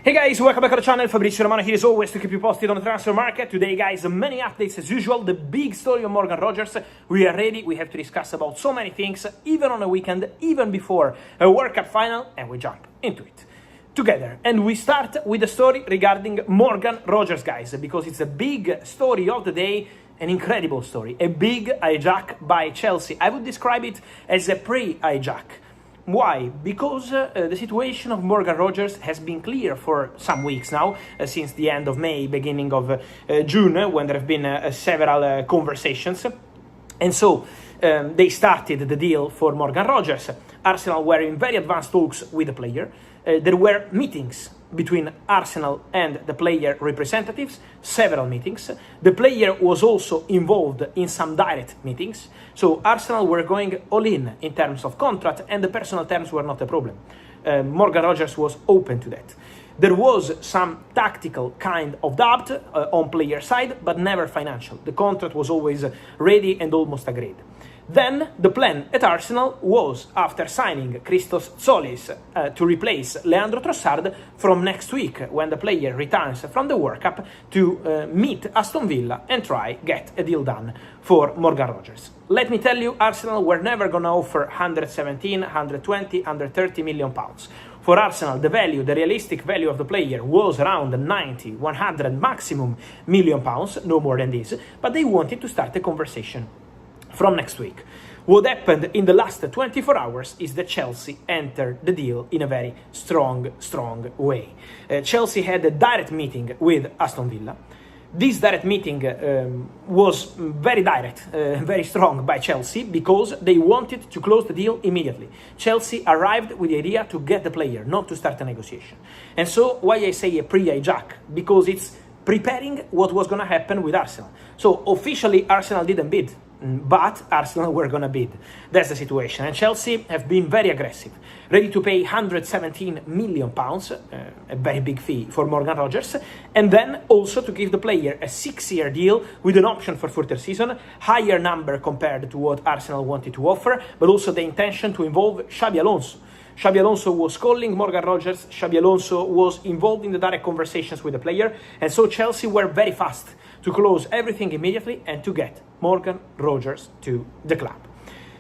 Hey guys, welcome back to the channel. Fabrizio Romano here as always to keep you posted on the transfer market. Today guys, many updates as usual. The big story of Morgan Rogers. We are ready. We have to discuss about so many things, even on a weekend, even before a World Cup final, and we jump into it together. And we start with the story regarding Morgan Rogers, guys, because it's a big story of the day, an incredible story, a big hijack by Chelsea. I would describe it as a pre-hijack. Why? Because the situation of Morgan Rogers has been clear for some weeks now, since the end of May, beginning of June, when there have been several conversations. And so they started the deal for Morgan Rogers. Arsenal were in very advanced talks with the player. There were meetings between Arsenal and the player representatives, several meetings. The player was also involved in some direct meetings. So Arsenal were going all in terms of contract, and the personal terms were not a problem. Morgan Rogers was open to that. There was some tactical kind of doubt on player side, but never financial. The contract was always ready and almost agreed. Then the plan at Arsenal was, after signing Christos Tzolis to replace Leandro Trossard from next week, when the player returns from the World Cup, to meet Aston Villa and try get a deal done for Morgan Rogers. Let me tell you, Arsenal were never going to offer 117, 120, 130 million pounds. For Arsenal, the value, the realistic value of the player was around 90, 100 maximum million pounds, no more than this, but they wanted to start a conversation from next week. What happened in the last 24 hours is that Chelsea entered the deal in a very strong way. Chelsea had a direct meeting with Aston Villa. This direct meeting was very direct, very strong by Chelsea, because they wanted to close the deal immediately. Chelsea arrived with the idea to get the player, not to start a negotiation. And so why I say a pre-hijack? Because it's preparing what was going to happen with Arsenal. So officially Arsenal didn't bid, but Arsenal were going to bid. That's the situation. And Chelsea have been very aggressive, ready to pay 117 million pounds, a very big fee for Morgan Rogers, and then also to give the player a 6-year deal with an option for further season, higher number compared to what Arsenal wanted to offer, but also the intention to involve Xabi Alonso. Xabi Alonso was calling Morgan Rogers, Xabi Alonso was involved in the direct conversations with the player, and so Chelsea were very fast to close everything immediately and to get Morgan Rogers to the club.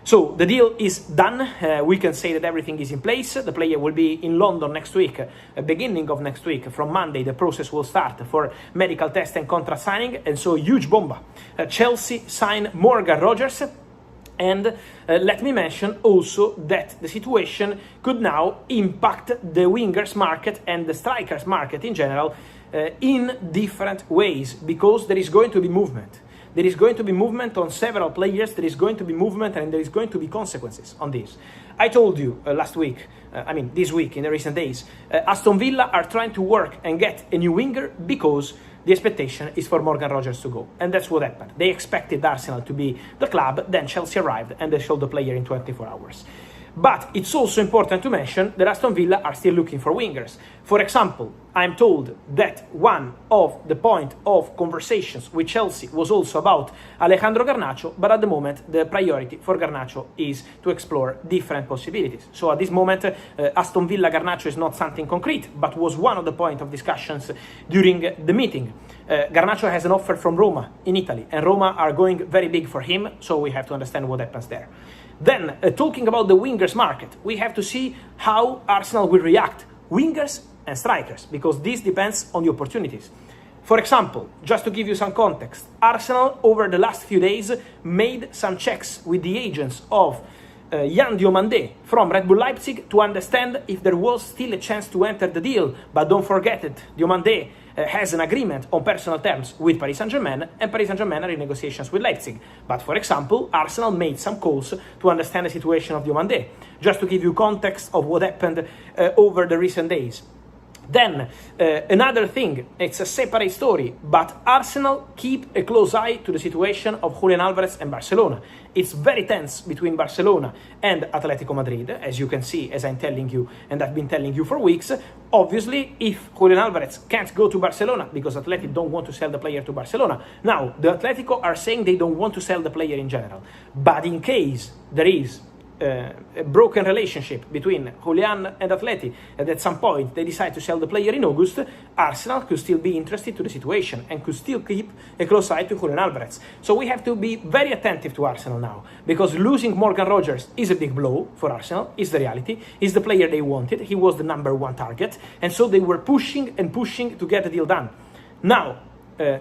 So the deal is done. We can say that everything is in place. The player will be in London next week, beginning of next week. From Monday, the process will start for medical test and contract signing, and so huge bomba. Chelsea sign Morgan Rogers. And let me mention also that the situation could now impact the wingers market and the strikers market in general in different ways, because there is going to be movement. There is going to be movement on several players, there is going to be movement, and there is going to be consequences on this. I told you last week, this week, in the recent days, Aston Villa are trying to work and get a new winger because the expectation is for Morgan Rogers to go. And that's what happened. They expected Arsenal to be the club, then Chelsea arrived and they showed the player in 24 hours. But it's also important to mention that Aston Villa are still looking for wingers. For example, I'm told that one of the point of conversations with Chelsea was also about Alejandro Garnacho, but at the moment the priority for Garnacho is to explore different possibilities. So at this moment, Aston Villa Garnacho is not something concrete, but was one of the point of discussions during the meeting. Garnacho has an offer from Roma in Italy, and Roma are going very big for him, so we have to understand what happens there. Then, talking about the wingers market, we have to see how Arsenal will react, wingers and strikers, because this depends on the opportunities. For example, just to give you some context, Arsenal over the last few days made some checks with the agents of Diomande from Red Bull Leipzig to understand if there was still a chance to enter the deal. But don't forget it, Diomande has an agreement on personal terms with Paris Saint-Germain, and Paris Saint-Germain are in negotiations with Leipzig. But for example, Arsenal made some calls to understand the situation of Diomande, just to give you context of what happened over the recent days. Then, another thing, it's a separate story, but Arsenal keep a close eye to the situation of Julian Alvarez and Barcelona. It's very tense between Barcelona and Atletico Madrid, as you can see, as I'm telling you, and I've been telling you for weeks. Obviously, if Julian Alvarez can't go to Barcelona, because Atletico don't want to sell the player to Barcelona. Now, the Atletico are saying they don't want to sell the player in general. But in case there is a broken relationship between Julian and Atleti, and at some point they decide to sell the player in August, Arsenal could still be interested to the situation and could still keep a close eye to Julian Alvarez. So we have to be very attentive to Arsenal now, because losing Morgan Rogers is a big blow for Arsenal, is the reality. He's the player they wanted, he was the number one target, and so they were pushing and pushing to get the deal done. Now,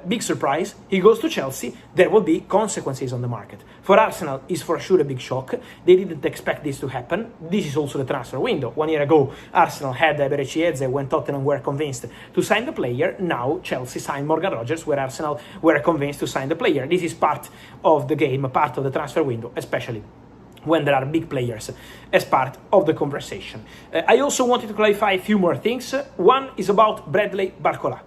big surprise, he goes to Chelsea, there will be consequences on the market. For Arsenal, is for sure a big shock. They didn't expect this to happen. This is also the transfer window. 1 year ago, Arsenal had Eberechieze when Tottenham were convinced to sign the player. Now, Chelsea signed Morgan Rogers, where Arsenal were convinced to sign the player. This is part of the game, part of the transfer window, especially when there are big players as part of the conversation. I also wanted to clarify a few more things. One is about Bradley Barcola.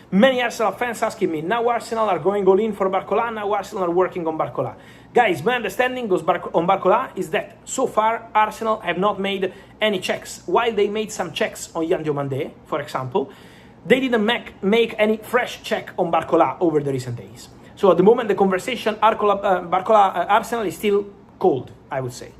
Many Arsenal fans asking me, now Arsenal are going all in for Barcola, now Arsenal are working on Barcola. Guys, my understanding on Barcola is that so far Arsenal have not made any checks. While they made some checks on Diomande, for example, they didn't make any fresh check on Barcola over the recent days. So at the moment, the conversation Barcola Arsenal is still cold, I would say.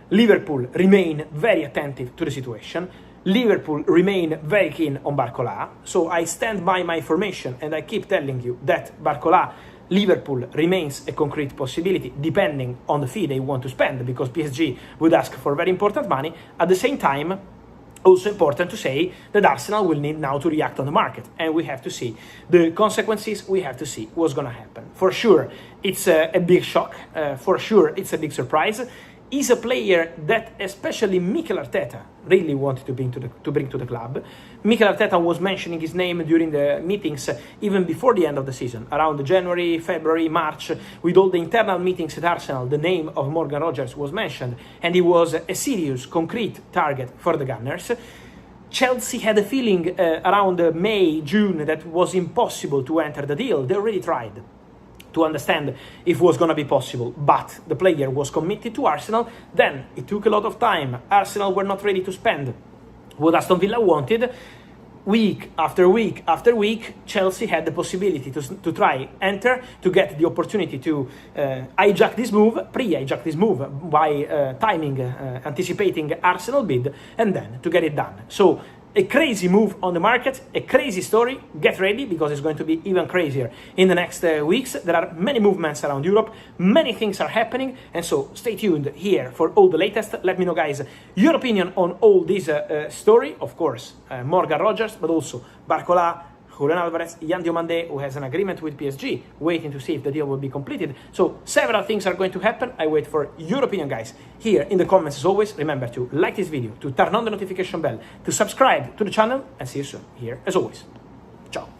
Liverpool remain very attentive to the situation. Liverpool remain very keen on Barcola, so I stand by my information and I keep telling you that Barcola, Liverpool remains a concrete possibility depending on the fee they want to spend, because PSG would ask for very important money. At the same time, also important to say that Arsenal will need now to react on the market, and we have to see the consequences, we have to see what's going to happen. For sure, it's a big shock, for sure it's a big surprise. Is a player that especially Mikel Arteta really wanted to bring to the club. Mikel Arteta was mentioning his name during the meetings even before the end of the season, around January, February, March, with all the internal meetings at Arsenal. The name of Morgan Rogers was mentioned, and he was a serious, concrete target for the Gunners. Chelsea had a feeling around May, June that was impossible to enter the deal. They already tried to understand if it was going to be possible, but the player was committed to Arsenal. Then it took a lot of time. Arsenal were not ready to spend what Aston Villa wanted. Week after week after week, Chelsea had the possibility to try enter, to get the opportunity to hijack this move, pre-hijack this move by anticipating Arsenal bid, and then to get it done. So a crazy move on the market, a crazy story. Get ready, because it's going to be even crazier in the next weeks. There are many movements around Europe, many things are happening, and so stay tuned here for all the latest. Let me know, guys, your opinion on all this story. Of course, Morgan Rogers, but also Barcola, Julian Alvarez, Diomande, who has an agreement with PSG, waiting to see if the deal will be completed. So several things are going to happen. I wait for your opinion, guys, here in the comments. As always, remember to like this video, to turn on the notification bell, to subscribe to the channel, and see you soon here as always. Ciao.